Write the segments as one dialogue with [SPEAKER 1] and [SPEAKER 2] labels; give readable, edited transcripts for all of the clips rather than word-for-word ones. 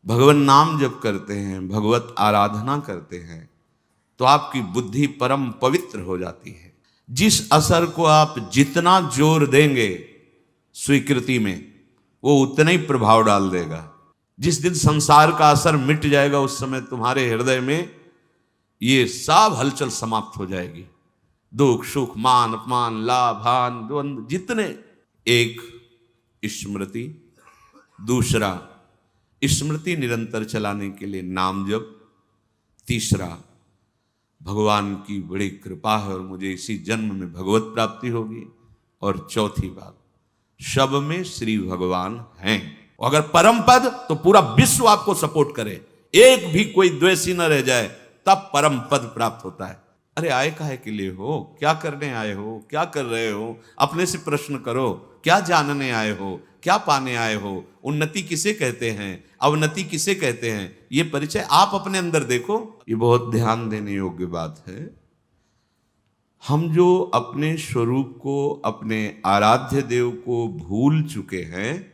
[SPEAKER 1] भगवान नाम जप करते हैं, भगवत आराधना करते हैं, तो आपकी बुद्धि परम पवित्र हो जाती है। जिस असर को आप जितना जोर देंगे स्वीकृति में, वो उतना ही प्रभाव डाल देगा। जिस दिन संसार का असर मिट जाएगा, उस समय तुम्हारे हृदय में ये सब हलचल समाप्त हो जाएगी। दुख सुख मान अपमान लाभ हानि द्वंद्व जितने, एक स्मृति, दूसरा स्मृति निरंतर चलाने के लिए नाम जप, तीसरा भगवान की बड़ी कृपा है और मुझे इसी जन्म में भगवत प्राप्ति होगी, और चौथी बात सब में श्री भगवान हैं। अगर परम पद तो पूरा विश्व आपको सपोर्ट करे, एक भी कोई द्वेषी न रह जाए, तब परम पद प्राप्त होता है। अरे आए काहे के लिए हो, क्या करने आए हो, क्या कर रहे हो, अपने से प्रश्न करो। क्या जानने आए हो, क्या पाने आए हो, उन्नति किसे कहते हैं, अवनति किसे कहते हैं, ये परिचय आप अपने अंदर देखो। ये बहुत ध्यान देने योग्य बात है। हम जो अपने स्वरूप को, अपने आराध्य देव को भूल चुके हैं,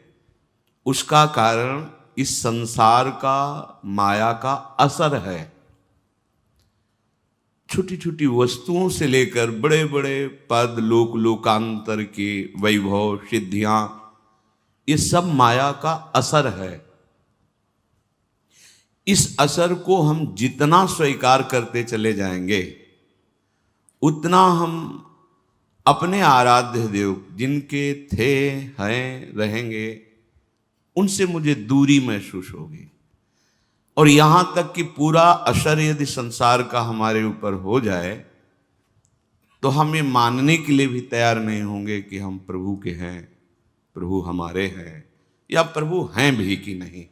[SPEAKER 1] उसका कारण इस संसार का, माया का असर है। छोटी छोटी वस्तुओं से लेकर बड़े बड़े पद, लोक लोकांतर के वैभव, सिद्धियां, ये सब माया का असर है। इस असर को हम जितना स्वीकार करते चले जाएंगे, उतना हम अपने आराध्य देव, जिनके थे, हैं, रहेंगे, उनसे मुझे दूरी महसूस होगी। और यहां तक कि पूरा असर यदि संसार का हमारे ऊपर हो जाए, तो हम ये मानने के लिए भी तैयार नहीं होंगे कि हम प्रभु के हैं, प्रभु हमारे हैं, या प्रभु हैं भी कि नहीं।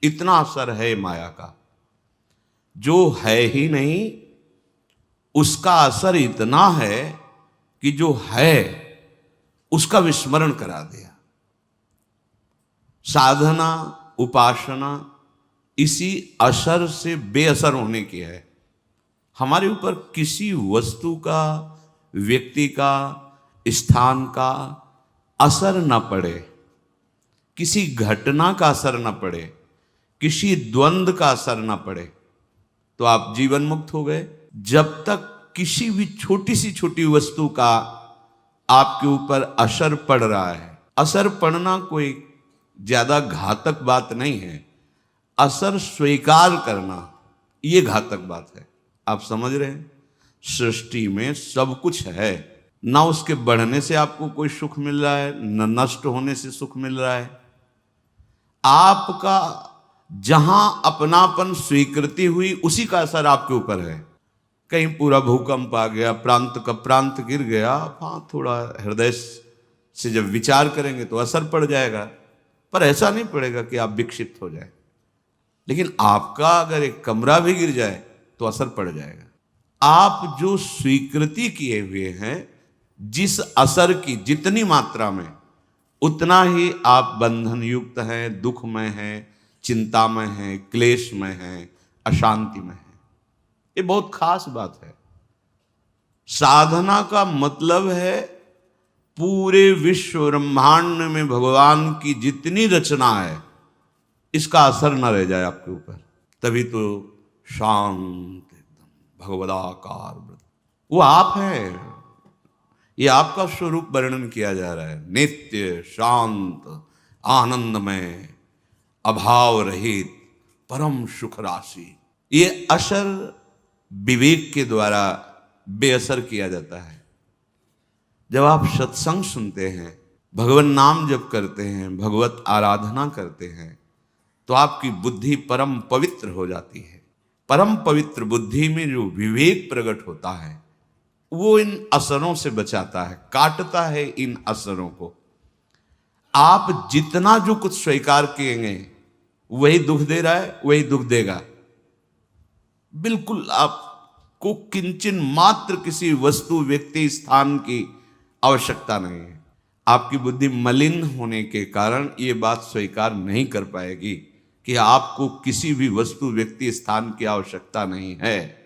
[SPEAKER 1] इतना असर है माया का। जो है ही नहीं, उसका असर इतना है कि जो है उसका विस्मरण करा दिया। साधना, उपासना इसी असर से बेअसर होने की है। हमारे ऊपर किसी वस्तु का, व्यक्ति का, स्थान का असर न पड़े, किसी घटना का असर न पड़े, किसी द्वंद्व का असर न पड़े, तो आप जीवन मुक्त हो गए। जब तक किसी भी छोटी सी छोटी वस्तु का आपके ऊपर असर पड़ रहा है, असर पड़ना कोई ज्यादा घातक बात नहीं है, असर स्वीकार करना ये घातक बात है। आप समझ रहे हैं? सृष्टि में सब कुछ है, ना उसके बढ़ने से आपको कोई सुख मिल रहा है, न नष्ट होने से सुख मिल रहा है। आपका जहां अपनापन स्वीकृति हुई, उसी का असर आपके ऊपर है। कहीं पूरा भूकंप आ गया, प्रांत का प्रांत गिर गया, हाँ थोड़ा हृदय से जब विचार करेंगे तो असर पड़ जाएगा, पर ऐसा नहीं पड़ेगा कि आप विक्षिप्त हो जाए। लेकिन आपका अगर एक कमरा भी गिर जाए तो असर पड़ जाएगा। आप जो स्वीकृति किए हुए हैं, जिस असर की जितनी मात्रा में, उतना ही आप बंधन युक्त हैं, दुखमय हैं, चिंतामय हैं, क्लेशमय हैं, अशांतिमय हैं। ये बहुत खास बात है। साधना का मतलब है पूरे विश्व ब्रह्मांड में भगवान की जितनी रचना है, इसका असर न रह जाए आपके ऊपर। तभी तो शांत एकदम भगवदाकार वो आप हैं। ये आपका स्वरूप वर्णन किया जा रहा है। नित्य शांत आनंदमय अभाव रहित परम सुख राशि। ये असर विवेक के द्वारा बेअसर किया जाता है। जब आप सत्संग सुनते हैं, भगवान नाम जप करते हैं, भगवत आराधना करते हैं, तो आपकी बुद्धि परम पवित्र हो जाती है। परम पवित्र बुद्धि में जो विवेक प्रकट होता है, वो इन असरों से बचाता है, काटता है इन असरों को। आप जितना जो कुछ स्वीकार किएंगे, वही दुख दे रहा है, वही दुख देगा। बिल्कुल आपको किंचन मात्र किसी वस्तु, व्यक्ति, स्थान की आवश्यकता नहीं है। आपकी बुद्धि मलिन होने के कारण ये बात स्वीकार नहीं कर पाएगी कि आपको किसी भी वस्तु, व्यक्ति, स्थान की आवश्यकता नहीं है।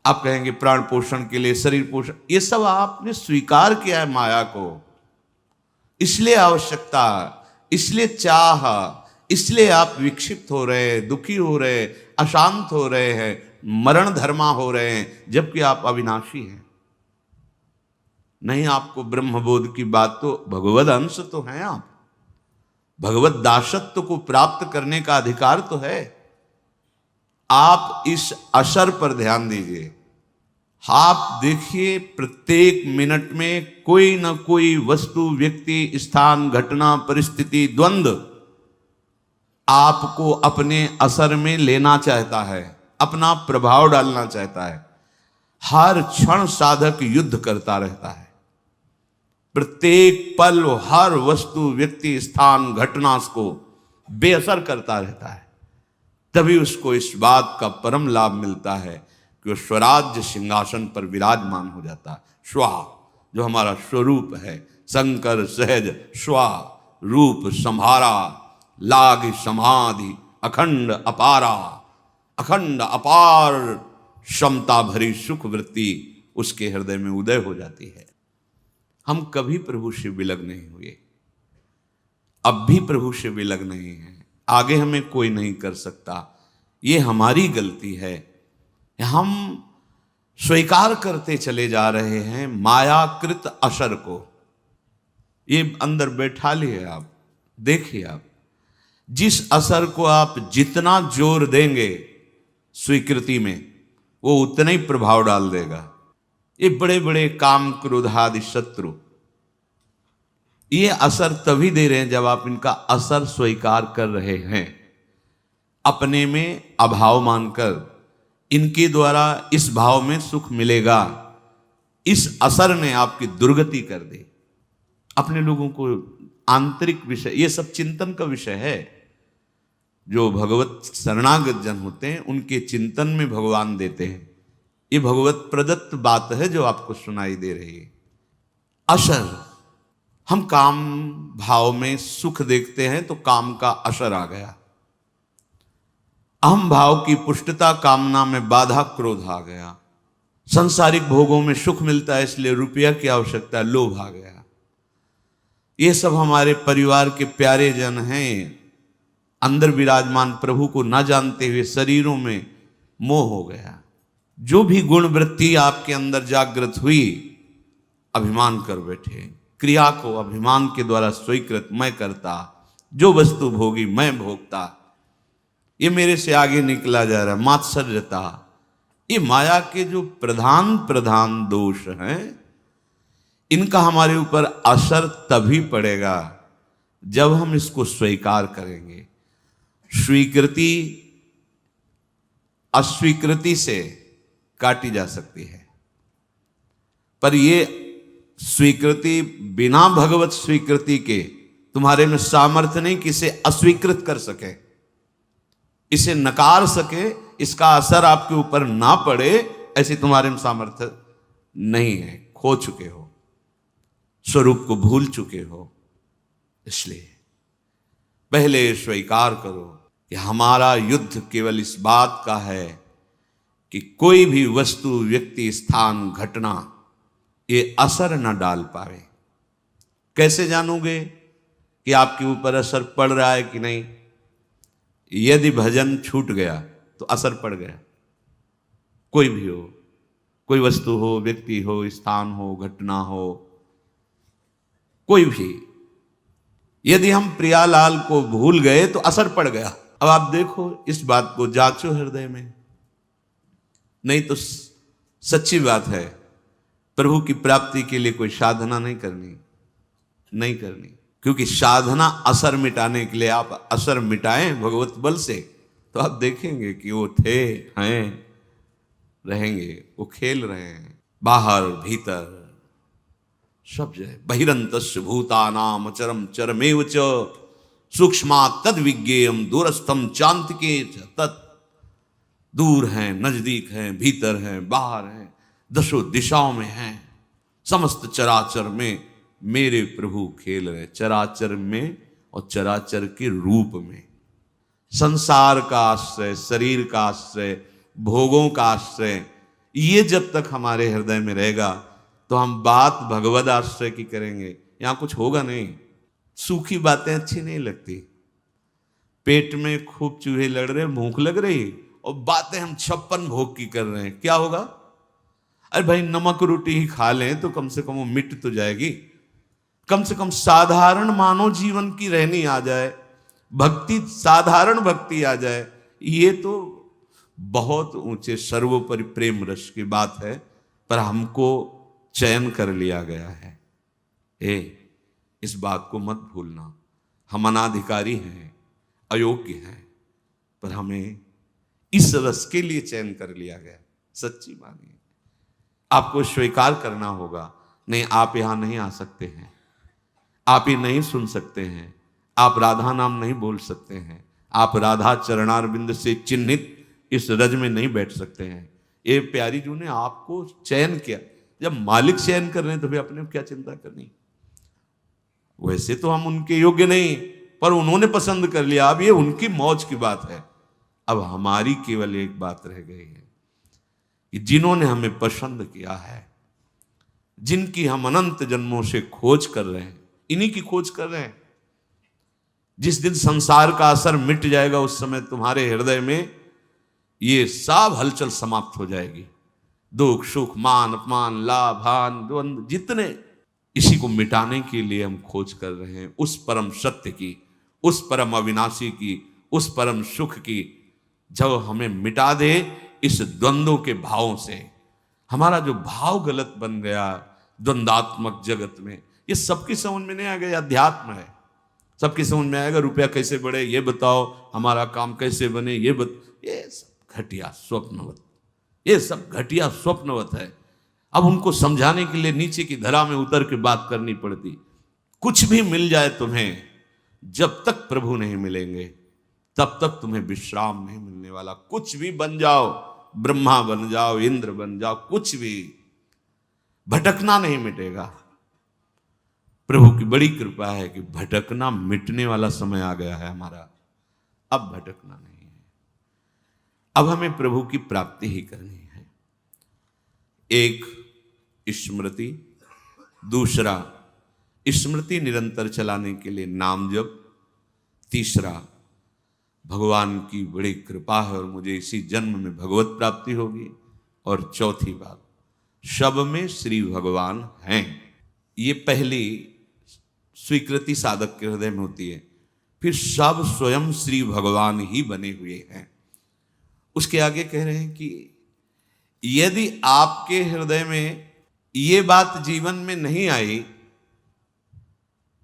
[SPEAKER 1] आप कहेंगे प्राण पोषण के लिए, शरीर पोषण, ये सब आपने स्वीकार किया है माया को, इसलिए आवश्यकता, इसलिए चाह, इसलिए आप विक्षिप्त हो रहे हैं, दुखी हो रहे हैं, अशांत हो रहे हैं, मरण धर्मा हो रहे हैं, जबकि आप अविनाशी हैं। नहीं, आपको ब्रह्मबोध की बात तो, भगवद अंश तो हैं आप, भगवत दासत्व को प्राप्त करने का अधिकार तो है। आप इस असर पर ध्यान दीजिए। आप देखिए, प्रत्येक मिनट में कोई ना कोई वस्तु, व्यक्ति, स्थान, घटना, परिस्थिति, द्वंद्व आपको अपने असर में लेना चाहता है, अपना प्रभाव डालना चाहता है। हर क्षण साधक युद्ध करता रहता है। प्रत्येक पल हर वस्तु, व्यक्ति, स्थान, घटना को बेअसर करता रहता है। तभी उसको इस बात का परम लाभ मिलता है कि वो स्वराज्य सिंहासन पर विराजमान हो जाता है। स्वा, जो हमारा स्वरूप है, शंकर सहज स्वा रूप संहारा, लाग समाधि अखंड अपारा, अखंड अपार क्षमता भरी सुख वृत्ति उसके हृदय में उदय हो जाती है। हम कभी प्रभु से विलग नहीं हुए, अब भी प्रभु से विलग नहीं है, आगे हमें कोई नहीं कर सकता। ये हमारी गलती है। हम स्वीकार करते चले जा रहे हैं मायाकृत असर को। ये अंदर बैठा लिए आप, देखिए आप, जिस असर को आप जितना जोर देंगे स्वीकृति में, वो उतना ही प्रभाव डाल देगा। ये बड़े बड़े काम, क्रोध आदि शत्रु ये असर तभी दे रहे हैं जब आप इनका असर स्वीकार कर रहे हैं, अपने में अभाव मानकर। इनके द्वारा इस भाव में सुख मिलेगा, इस असर ने आपकी दुर्गति कर दी। अपने लोगों को आंतरिक विषय, ये सब चिंतन का विषय है। जो भगवत शरणागत जन होते हैं उनके चिंतन में भगवान देते हैं। ये भगवत प्रदत्त बात है जो आपको सुनाई दे रही है। असर, हम काम भाव में सुख देखते हैं तो काम का असर आ गया। अहम भाव की पुष्टता, कामना में बाधा, क्रोध आ गया। संसारिक भोगों में सुख मिलता है इसलिए रुपया की आवश्यकता, लोभ आ गया। ये सब हमारे परिवार के प्यारे जन हैं, अंदर विराजमान प्रभु को न जानते हुए शरीरों में मोह हो गया। जो भी गुण वृत्ति आपके अंदर जागृत हुई, अभिमान कर बैठे। क्रिया को अभिमान के द्वारा स्वीकृत, मैं करता, जो वस्तु भोगी मैं भोगता, ये मेरे से आगे निकला जा रहा है। मात्सर्यता, ये माया के जो प्रधान प्रधान दोष हैं, इनका हमारे ऊपर असर तभी पड़ेगा जब हम इसको स्वीकार करेंगे। स्वीकृति अस्वीकृति से काटी जा सकती है, पर ये स्वीकृति बिना भगवत स्वीकृति के तुम्हारे में सामर्थ्य नहीं कि इसे अस्वीकृत कर सके, इसे नकार सके, इसका असर आपके ऊपर ना पड़े, ऐसी तुम्हारे में सामर्थ्य नहीं है। खो चुके हो, स्वरूप को भूल चुके हो। इसलिए पहले स्वीकार करो कि हमारा युद्ध केवल इस बात का है कि कोई भी वस्तु, व्यक्ति, स्थान, घटना ये असर न डाल पाए। कैसे जानोगे कि आपके ऊपर असर पड़ रहा है कि नहीं? यदि भजन छूट गया तो असर पड़ गया। कोई भी हो, कोई वस्तु हो, व्यक्ति हो, स्थान हो, घटना हो, कोई भी, यदि हम प्रियालाल को भूल गए तो असर पड़ गया। अब आप देखो, इस बात को जांचो हृदय में। नहीं तो सच्ची बात है, प्रभु की प्राप्ति के लिए कोई साधना नहीं करनी, क्योंकि साधना असर मिटाने के लिए, आप असर मिटाएं भगवत बल से तो आप देखेंगे कि वो थे, हैं, रहेंगे, वो खेल रहे हैं बाहर भीतर सब जगह। बहिरंतस्य भूतानाम चरम चरमेव च सूक्ष्मा तद विज्ञेयम दूरस्थम चांतिके तत्। दूर हैं, नजदीक हैं, भीतर हैं, बाहर हैं, दशों दिशाओं में हैं। समस्त चराचर में मेरे प्रभु खेल रहे, चराचर में और चराचर के रूप में। संसार का आश्रय, शरीर का आश्रय, भोगों का आश्रय, ये जब तक हमारे हृदय में रहेगा तो हम बात भगवद आश्रय की करेंगे, यहां कुछ होगा नहीं। सूखी बातें अच्छी नहीं लगती। पेट में खूब चूहे लड़ रहे, भूख लग रही, और बातें हम 56 भोग की कर रहे हैं, क्या होगा? अरे भाई नमक रोटी ही खा लें तो कम से कम वो मिट तो जाएगी। कम से कम साधारण मानव जीवन की रहनी आ जाए, भक्ति, साधारण भक्ति आ जाए, ये तो बहुत ऊंचे सर्वोपरि प्रेम रस की बात है। पर हमको चयन कर लिया गया है। इस बात को मत भूलना, हम अनाधिकारी हैं, अयोग्य हैं, पर हमें इस रस के लिए चयन कर लिया गया। सच्ची मानिए, आपको स्वीकार करना होगा। नहीं, आप यहां नहीं आ सकते हैं, आप ये नहीं सुन सकते हैं, आप राधा नाम नहीं बोल सकते हैं, आप राधा चरणारविंद से चिन्हित इस रज में नहीं बैठ सकते हैं। ये प्यारी जू ने आपको चयन किया। जब मालिक चयन कर रहे हैं तो फिर अपने क्या चिंता करनी। वैसे तो हम उनके योग्य नहीं, पर उन्होंने पसंद कर लिया। अब ये उनकी मौज की बात है। अब हमारी केवल एक बात रह गई है कि जिन्होंने हमें पसंद किया है, जिनकी हम अनंत जन्मों से खोज कर रहे हैं, इन्हीं की खोज कर रहे हैं। जिस दिन संसार का असर मिट जाएगा उस समय तुम्हारे हृदय में ये सब हलचल समाप्त हो जाएगी। दुख सुख मान अपमान लाभ हान द्वंद्व जितने, इसी को मिटाने के लिए हम खोज कर रहे हैं। उस परम सत्य की, उस परम अविनाशी की, उस परम सुख की, जब हमें मिटा दे इस द्वंद्वों के भावों से। हमारा जो भाव गलत बन गया द्वंद्वात्मक जगत में, ये सबकी समझ में नहीं आ गया। अध्यात्म है, सबकी समझ में आएगा। रुपया कैसे बढ़े ये बताओ, हमारा काम कैसे बने ये सब घटिया स्वप्नवत, ये सब घटिया स्वप्नवत है। अब उनको समझाने के लिए नीचे की धरा में उतर के बात करनी पड़ती। कुछ भी मिल जाए तुम्हें, जब तक प्रभु नहीं मिलेंगे तब तक तुम्हें विश्राम नहीं मिलने वाला। कुछ भी बन जाओ, ब्रह्मा बन जाओ, इंद्र बन जाओ, कुछ भी, भटकना नहीं मिटेगा। प्रभु की बड़ी कृपा है कि भटकना मिटने वाला समय आ गया है हमारा। अब भटकना नहीं है, अब हमें प्रभु की प्राप्ति ही करनी है। एक स्मृति, दूसरा स्मृति निरंतर चलाने के लिए नाम जप, तीसरा भगवान की बड़ी कृपा है और मुझे इसी जन्म में भगवत प्राप्ति होगी, और चौथी बात सब में श्री भगवान हैं। ये पहली स्वीकृति साधक के हृदय में होती है। फिर सब स्वयं श्री भगवान ही बने हुए हैं। उसके आगे कह रहे हैं कि यदि आपके हृदय में ये बात जीवन में नहीं आई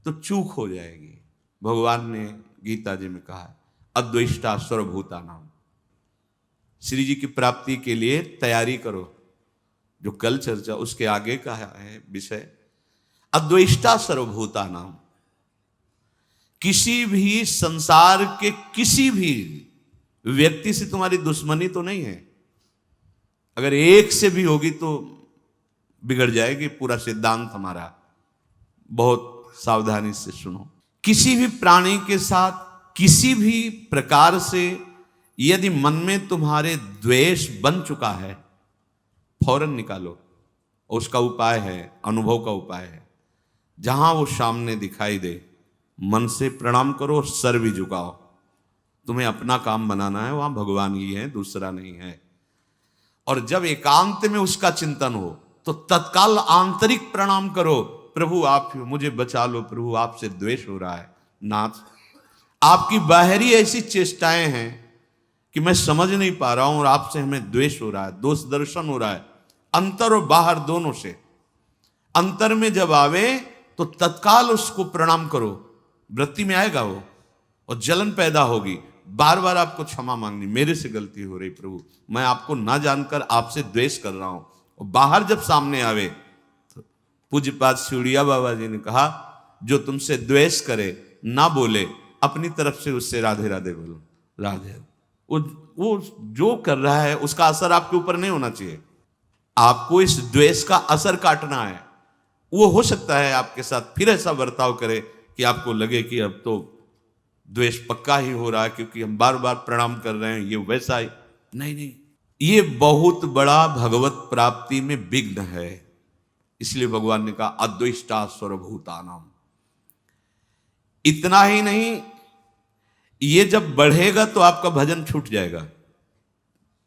[SPEAKER 1] तो चूक हो जाएगी। भगवान ने गीता जी में कहा है अद्वेष्टा सर्वभूता नाम। श्री जी की प्राप्ति के लिए तैयारी करो। जो कल चर्चा, उसके आगे का है विषय अद्वेष्टा सर्वभूता नाम। किसी भी संसार के किसी भी व्यक्ति से तुम्हारी दुश्मनी तो नहीं है। अगर एक से भी होगी तो बिगड़ जाएगी पूरा सिद्धांत हमारा। बहुत सावधानी से सुनो। किसी भी प्राणी के साथ किसी भी प्रकार से यदि मन में तुम्हारे द्वेष बन चुका है, फौरन निकालो। उसका उपाय है, अनुभव का उपाय है। जहां वो सामने दिखाई दे मन से प्रणाम करो, सर भी झुकाओ। तुम्हें अपना काम बनाना है, वहां भगवान ही है, दूसरा नहीं है। और जब एकांत में उसका चिंतन हो तो तत्काल आंतरिक प्रणाम करो, प्रभु आप मुझे बचा लो, प्रभु आपसे द्वेष हो रहा है। नाथ, आपकी बाहरी ऐसी चेष्टाएं हैं कि मैं समझ नहीं पा रहा हूं और आपसे हमें द्वेष हो रहा है, दोष दर्शन हो रहा है, अंतर और बाहर दोनों से। अंतर में जब आवे तो तत्काल उसको प्रणाम करो, वृत्ति में आएगा वो और जलन पैदा होगी। बार बार आपको क्षमा मांगनी, मेरे से गलती हो रही प्रभु, मैं आपको ना जानकर आपसे द्वेष कर रहा हूं। और बाहर जब सामने आवे तो पूज्यपाद सिउड़िया बाबा जी ने कहा जो तुमसे द्वेष करे ना बोले, अपनी तरफ से उससे राधे राधे बोलो। राधे वो जो कर रहा है उसका असर आपके ऊपर नहीं होना चाहिए। आपको इस द्वेष का असर काटना है। वो हो सकता है आपके साथ फिर ऐसा बर्ताव करे कि आपको लगे कि अब तो द्वेष पक्का ही हो रहा है क्योंकि हम बार बार प्रणाम कर रहे हैं, ये वैसा ही नहीं। ये बहुत बड़ा भगवत प्राप्ति में विघ्न है। इसलिए भगवान ने कहा अद्वेष्टा सर्वभूतानाम। इतना ही नहीं, ये जब बढ़ेगा तो आपका भजन छूट जाएगा।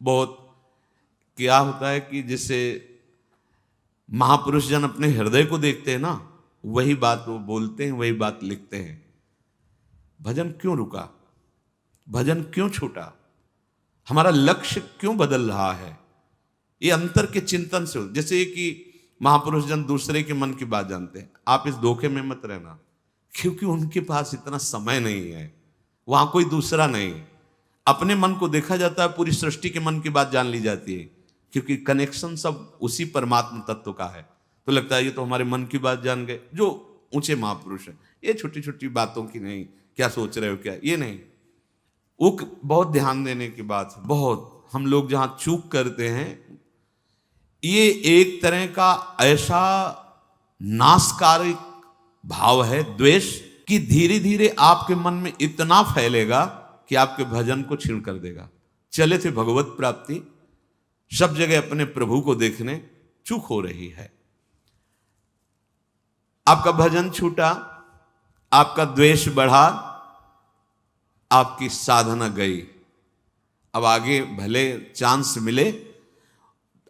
[SPEAKER 1] बहुत क्या होता है कि जैसे महापुरुष जन अपने हृदय को देखते हैं ना, वही बात वो बोलते हैं, वही बात लिखते हैं। भजन क्यों रुका, भजन क्यों छूटा, हमारा लक्ष्य क्यों बदल रहा है, ये अंतर के चिंतन से। जैसे कि महापुरुष जन दूसरे के मन की बात जानते हैं, आप इस धोखे में मत रहना, क्योंकि उनके पास इतना समय नहीं है, वहां कोई दूसरा नहीं। अपने मन को देखा जाता है, पूरी सृष्टि के मन की बात जान ली जाती है, क्योंकि कनेक्शन सब उसी परमात्मा तत्व का है। तो लगता है ये तो हमारे मन की बात जान गए, जो ऊंचे महापुरुष हैं। ये छोटी छोटी बातों की नहीं, क्या सोच रहे हो क्या, ये नहीं। वो बहुत ध्यान देने की बात है। बहुत हम लोग जहां चूक करते हैं, ये एक तरह का ऐसा नाशकारी भाव है द्वेष, कि धीरे धीरे आपके मन में इतना फैलेगा कि आपके भजन को छीण कर देगा। चले थे भगवत प्राप्ति, सब जगह अपने प्रभु को देखने, चूक हो रही है। आपका भजन छूटा, आपका द्वेष बढ़ा, आपकी साधना गई। अब आगे भले चांस मिले,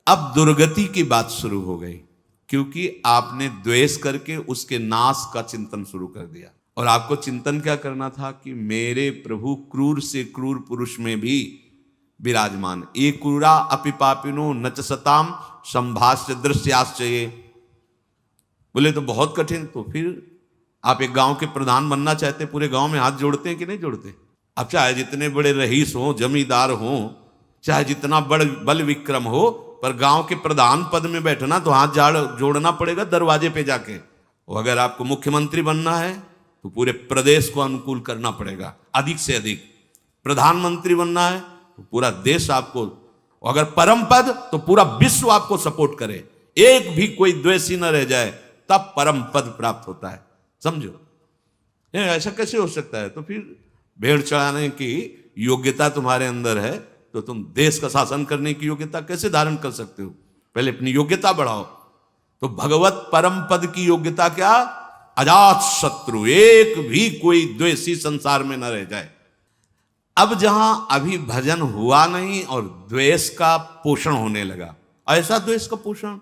[SPEAKER 1] अब दुर्गति की बात शुरू हो गई, क्योंकि आपने द्वेष करके उसके नाश का चिंतन शुरू कर दिया। और आपको चिंतन क्या करना था कि मेरे प्रभु क्रूर से क्रूर पुरुष में भी विराजमान, ये क्रूरा अपि पापिनो नच सताम संभाष्य दृश्याश्चये। बोले तो बहुत कठिन। तो फिर आप एक गांव के प्रधान बनना चाहते, पूरे गांव में हाथ जोड़ते हैं कि नहीं जोड़ते? अब चाहे जितने बड़े रईस हो, जमींदार हो, चाहे जितना बड़ बल विक्रम हो, पर गांव के प्रधान पद में बैठना तो हाथ जोड़ना पड़ेगा दरवाजे पे जाके। और अगर आपको मुख्यमंत्री बनना है तो पूरे प्रदेश को अनुकूल करना पड़ेगा, अधिक से अधिक। प्रधानमंत्री बनना है तो पूरा देश आपको, अगर परम पद तो पूरा विश्व आपको सपोर्ट करे, एक भी कोई द्वेषी न रह जाए, तब परम पद प्राप्त होता है। समझो, ऐसा कैसे हो सकता है? तो फिर भेड़ चढ़ाने की योग्यता तुम्हारे अंदर है तो तुम देश का शासन करने की योग्यता कैसे धारण कर सकते हो? पहले अपनी योग्यता बढ़ाओ। तो भगवत परम पद की योग्यता क्या? अजात शत्रु, एक भी कोई द्वेषी संसार में न रह जाए। अब जहां अभी भजन हुआ नहीं और द्वेष का पोषण होने लगा, ऐसा द्वेष का पोषण,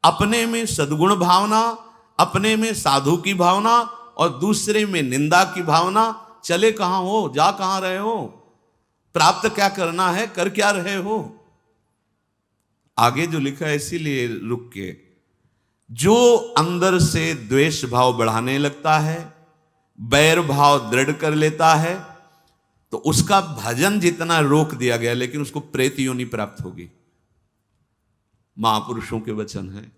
[SPEAKER 1] अपने में सद्गुण भावना, अपने में साधु की भावना और दूसरे में निंदा की भावना। चले कहां हो, जा कहां रहे हो, प्राप्त क्या करना है, कर क्या रहे हो? आगे जो लिखा है इसीलिए रुक के, जो अंदर से द्वेष भाव बढ़ाने लगता है, बैर भाव दृढ़ कर लेता है, तो उसका भजन जितना रोक दिया गया, लेकिन उसको प्रेत योनि प्राप्त होगी। महापुरुषों के वचन है।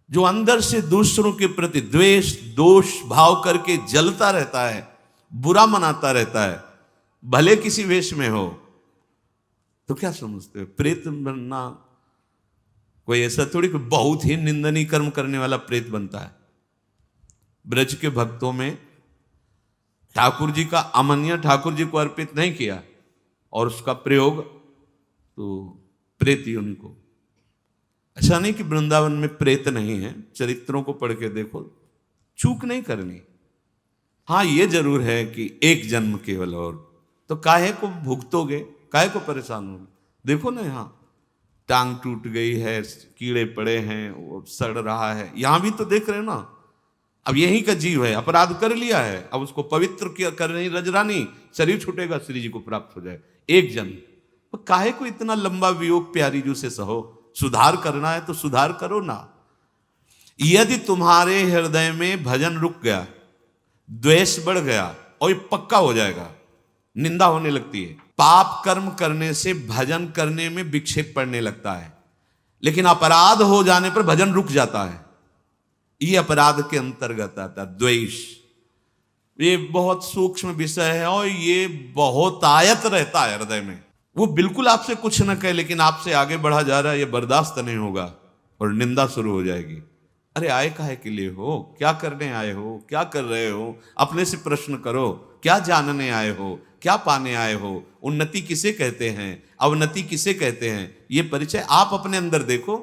[SPEAKER 1] जो अंदर से दूसरों के प्रति द्वेष दोष भाव करके जलता रहता है, बुरा मनाता रहता है, भले किसी वेश में हो, तो क्या समझते हो? प्रेत बनना कोई ऐसा थोड़ी कि बहुत ही निंदनीय कर्म करने वाला प्रेत बनता है। ब्रज के भक्तों में ठाकुर जी का अमन्य ठाकुर जी को अर्पित नहीं किया और उसका प्रयोग तो प्रेत योनि को। ऐसा नहीं कि वृंदावन में प्रेत नहीं है, चरित्रों को पढ़ के देखो, चूक नहीं करनी। हाँ, ये जरूर है कि एक जन्म केवल, और तो काहे को भुगतोगे, काहे को परेशान होगे? देखो ना, यहाँ टांग टूट गई है, कीड़े पड़े हैं, वो सड़ रहा है, यहां भी तो देख रहे हो ना। अब यही का जीव है, अपराध कर लिया है, अब उसको पवित्र करनी रजरानी, शरीर छूटेगा, श्री जी को प्राप्त हो जाए एक जन्म। तो काहे को इतना लंबा वियोग प्यारी जू से सहो? सुधार करना है तो सुधार करो ना। यदि तुम्हारे हृदय में भजन रुक गया, द्वेष बढ़ गया, और ये पक्का हो जाएगा, निंदा होने लगती है। पाप कर्म करने से भजन करने में विक्षेप पड़ने लगता है, लेकिन अपराध हो जाने पर भजन रुक जाता है। ये अपराध के अंतर्गत आता है द्वेष। ये बहुत सूक्ष्म विषय है और ये बहुत आयत रहता है हृदय में। वो बिल्कुल आपसे कुछ न कहे, लेकिन आपसे आगे बढ़ा जा रहा है, ये बर्दाश्त नहीं होगा और निंदा शुरू हो जाएगी। अरे आए काहे के लिए हो? क्या करने आए हो? क्या कर रहे हो? अपने से प्रश्न करो, क्या जानने आए हो? क्या पाने आए हो? उन्नति किसे कहते हैं, अवनति किसे कहते हैं? ये परिचय आप अपने अंदर देखो।